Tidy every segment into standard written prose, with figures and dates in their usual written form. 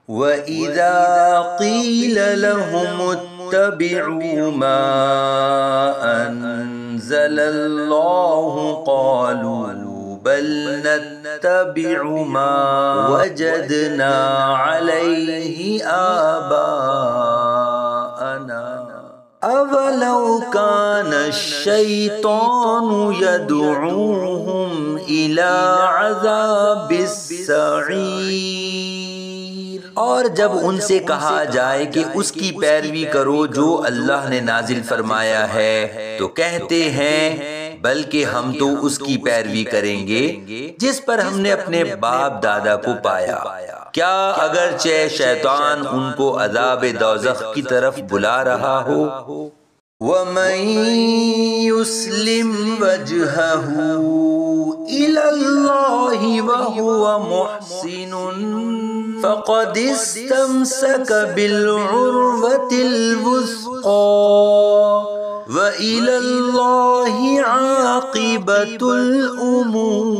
وَإِذَا قِيلَ لَهُمُ اتَّبِعُوا مَا أَنزَلَ اللَّهُ قَالُوا بَلْ نَتَّبِعُ مَا وَجَدْنَا عَلَيْهِ آبَاءَنَا أَوَلَوْ كَانَ الشَّيْطَانُ يَدْعُوهُمْ إِلَى عَذَابِ السَّعِيرِ۔ اور جب ان سے کہا جائے کہ اس کی پیروی کرو جو اللہ نے نازل فرمایا ہے تو کہتے ہیں بلکہ ہم تو اس کی پیروی کریں گے جس پر ہم نے اپنے باپ دادا کو پایا۔ کیا اگرچہ شیطان ان کو عذاب دوزخ کی طرف بلا رہا ہو؟ وَمَن يُسْلِمْ وَجْهَهُ إِلَى اللَّهِ وَهُوَ مُحْسِنٌ فَقَدِ اسْتَمْسَكَ بِالْعُرْوَةِ الْوُثْقَىٰ وَإِلَى اللَّهِ عَاقِبَةُ الْأُمُورِ۔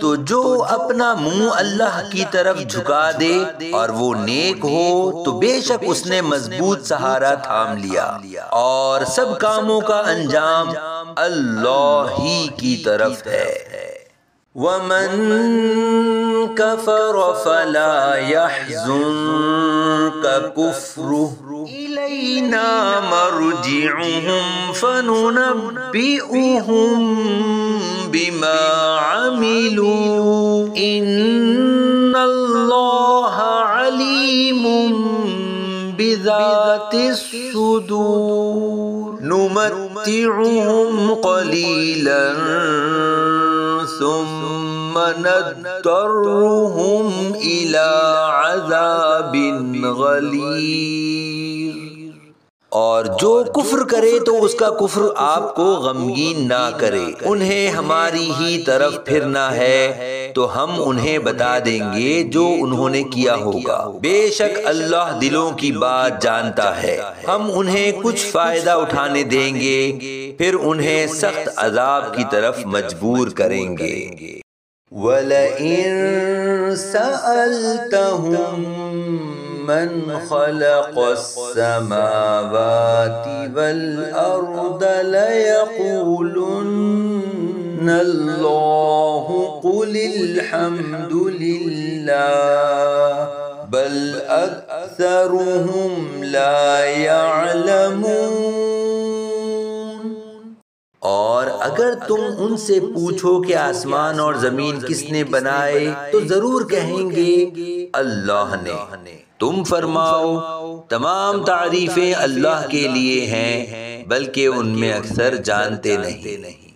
تو جو اپنا منہ اللہ کی طرف جھکا دے اور وہ نیک ہو تو بے شک اس نے مضبوط سہارا تھام لیا، اور سب کاموں کا انجام اللہ ہی کی طرف ہے۔ وَمَن كَفَرَ فَلَا يَحْزُنكَ كُفْرُهُ إِلَيْنَا مَرْجِعُهُمْ فَنُنَبِّئُهُم بِمَا عَمِلُوا إِنَّ اللَّهَ عَلِيمٌ بِذَاتِ الصُّدُورِ۔ نُمَتِّعُهُمْ قَلِيلًا ثُمَّ نَضْطَرُّهُمْ إِلَى عَذَابٍ غَلِيظٍ۔ اور جو کفر کرے تو اس کا کفر آپ کو غمگین نہ کرے، انہیں ہماری ہی طرف پھرنا ہے تو ہم انہیں بتا دیں گے جو انہوں نے کیا ہوگا، بے شک اللہ دلوں کی بات جانتا ہے۔ ہم انہیں کچھ فائدہ اٹھانے دیں گے پھر انہیں سخت عذاب کی طرف مجبور کریں گے۔ وَلَئِن سَأَلْتَهُم مَّنْ خَلَقَ السَّمَاوَاتِ وَالْأَرْضَ لَيَقُولُنَّ اللَّهُ قُلِ الْحَمْدُ لِلَّهِ بَلْ أَكْثَرُهُمْ لَا يَعْلَمُونَ۔ اور اگر تم ان سے پوچھو کہ آسمان اور زمین کس نے بنائے تو ضرور کہیں گے اللہ نے۔ تم فرماؤ تمام تعریفیں اللہ کے لیے ہیں بلکہ ان میں اکثر جانتے نہیں۔